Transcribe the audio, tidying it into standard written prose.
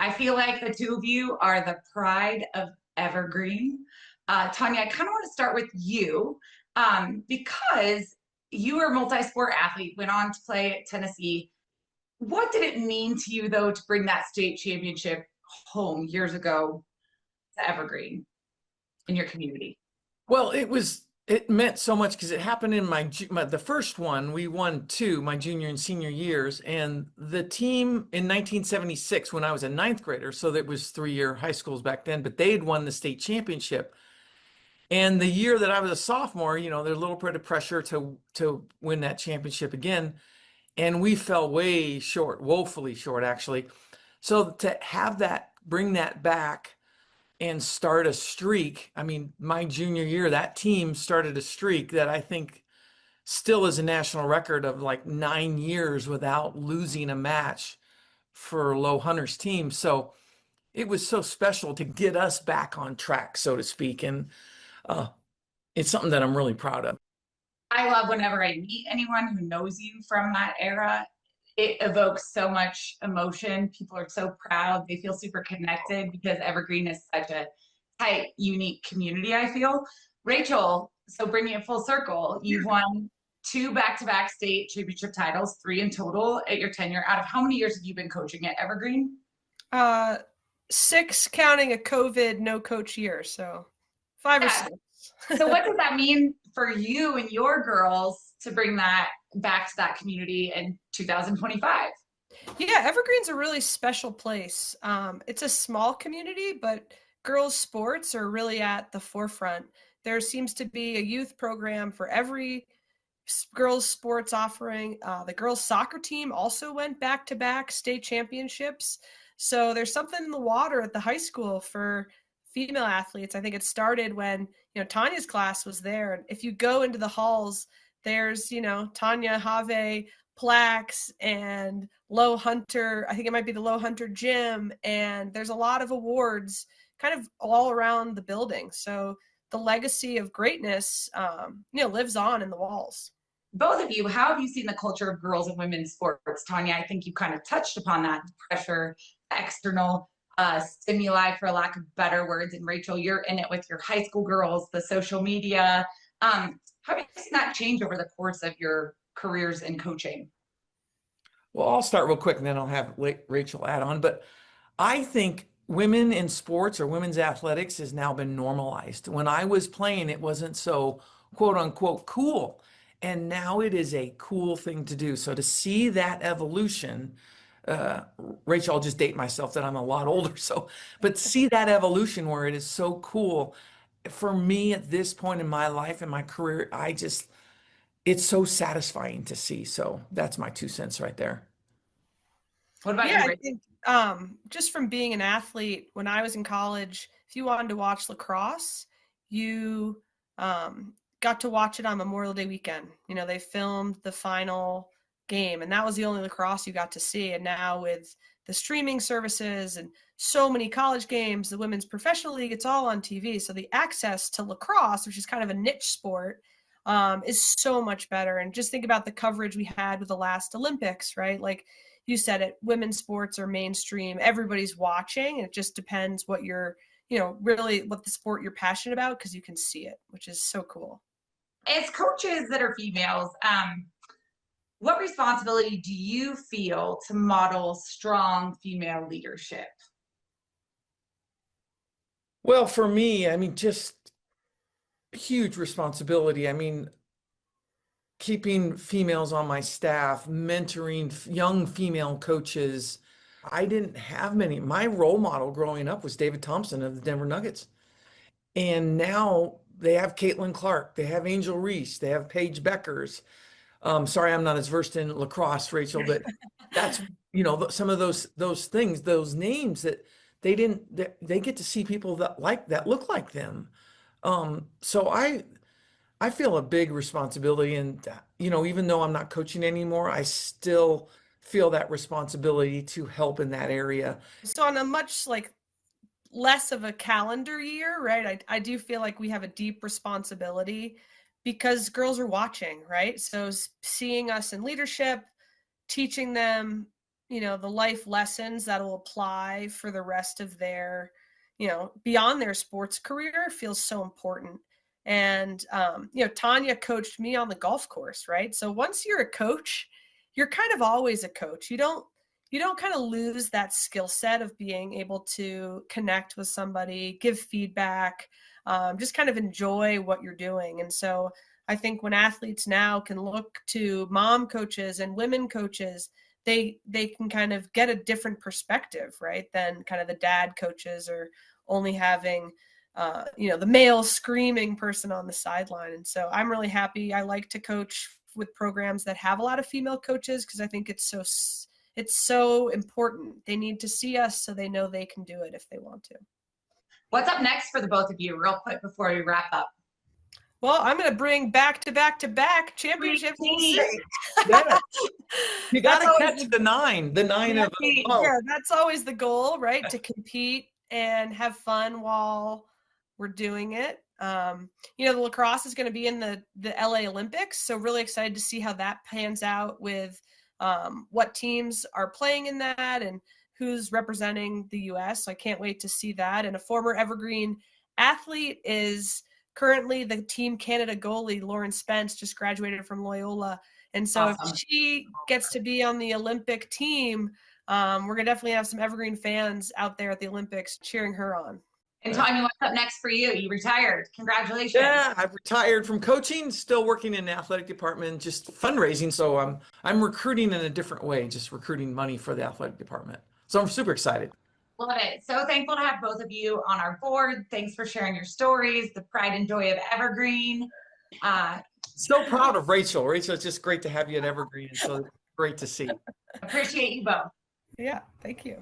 I feel like the two of you are the pride of Evergreen. Tanya, I kind of want to start with you because you were a multi-sport athlete, went on to play at Tennessee. What did it mean to you, though, to bring that state championship home years ago to Evergreen in your community? Well, it meant so much because it happened in the first one. We won two, my junior and senior years, and the team in 1976 when I was a ninth grader, so that was 3-year high schools back then, but they had won the state championship. And the year that I was a sophomore, there's a little bit of pressure to win that championship again, and we fell way short, woefully short actually. So to have that, bring that back and start a streak. I mean, my junior year, that team started a streak that I think still is a national record of like 9 years without losing a match for Low Hunters team. So it was so special to get us back on track, so to speak. And uh, it's something that I'm really proud of. I love whenever I meet anyone who knows you from that era. It evokes so much emotion. People are so proud. They feel super connected because Evergreen is such a tight, unique community, I feel. Rachel, so bringing it full circle, you've won two back-to-back state championship titles, 3 in total at your tenure. Out of how many years have you been coaching at Evergreen? 6 counting a COVID no coach year, so 5 or 6. So what does that mean for you and your girls to bring that back to that community in 2025? Yeah, Evergreen's a really special place. It's a small community, but girls' sports are really at the forefront. There seems to be a youth program for every girls' sports offering. The girls' soccer team also went back-to-back state championships. So there's something in the water at the high school for female athletes. I think it started when, Tanya's class was there. And if you go into the halls, there's, Tanya Haave plaques and Low Hunter. I think it might be the Low Hunter gym. And there's a lot of awards kind of all around the building. So the legacy of greatness, lives on in the walls. Both of you, how have you seen the culture of girls and women's sports? Tanya, I think you kind of touched upon that pressure, external stimuli, for lack of better words. And Rachel, you're in it with your high school girls, the social media. How have you seen that change over the course of your careers in coaching? Well, I'll start real quick and then I'll have Rachel add on. But I think women in sports or women's athletics has now been normalized. When I was playing, it wasn't so quote unquote cool. And now it is a cool thing to do. So to see that evolution, Rachel, I'll just date myself that I'm a lot older. So, but see that evolution where it is so cool. For me at this point in my life and my career, it's so satisfying to see. So that's my 2 cents right there. What about Yeah, you, I Rachel? think just from being an athlete, when I was in college, if you wanted to watch lacrosse, you got to watch it on Memorial Day weekend. They filmed the final game, and that was the only lacrosse you got to see. And now with the streaming services and so many college games, the women's professional league, it's all on TV. So the access to lacrosse, which is kind of a niche sport, is so much better. And just think about the coverage we had with the last Olympics, right? Like you said it, women's sports are mainstream. Everybody's watching. It just depends what you're, really what the sport you're passionate about, because you can see it, which is so cool. As coaches that are females, what responsibility do you feel to model strong female leadership? Well, for me, I mean, just huge responsibility. I mean, keeping females on my staff, mentoring young female coaches. I didn't have many. My role model growing up was David Thompson of the Denver Nuggets. And now they have Caitlin Clark, they have Angel Reese, they have Paige Beckers. Sorry, I'm not as versed in lacrosse, Rachel, but that's, some of those things, those names that they get to see people that look like them. So I feel a big responsibility, and even though I'm not coaching anymore, I still feel that responsibility to help in that area. So on a much less of a calendar year, right? I do feel like we have a deep responsibility because girls are watching, right? So seeing us in leadership, teaching them, the life lessons that will apply for the rest of their, beyond their sports career feels so important. And, Tanya coached me on the golf course, right? So once you're a coach, you're kind of always a coach. You don't kind of lose that skill set of being able to connect with somebody, give feedback, just kind of enjoy what you're doing. And so I think when athletes now can look to mom coaches and women coaches, they can kind of get a different perspective, right, than kind of the dad coaches or only having the male screaming person on the sideline. And so I'm really happy. I like to coach with programs that have a lot of female coaches because I think it's so important. They need to see us so they know they can do it if they want to. What's up next for the both of you, real quick before we wrap up? Well, I'm going to bring back-to-back championships. Yeah. You got to catch the nine of Yeah, that's always the goal, right? To compete and have fun while we're doing it. The lacrosse is going to be in the LA Olympics, so really excited to see how that pans out with what teams are playing in that and who's representing the U.S. So I can't wait to see that. And a former Evergreen athlete is currently the Team Canada goalie. Lauren Spence just graduated from Loyola. And so Awesome. if she gets to be on the Olympic team, we're going to definitely have some Evergreen fans out there at the Olympics cheering her on. And Tanya, what's up next for you? You retired. Congratulations. Yeah, I've retired from coaching, still working in the athletic department, just fundraising. So I'm recruiting in a different way, just recruiting money for the athletic department. So I'm super excited. Love it. So thankful to have both of you on our board. Thanks for sharing your stories, the pride and joy of Evergreen. So proud of Rachel. Rachel, it's just great to have you at Evergreen. And so great to see. Appreciate you both. Yeah, thank you.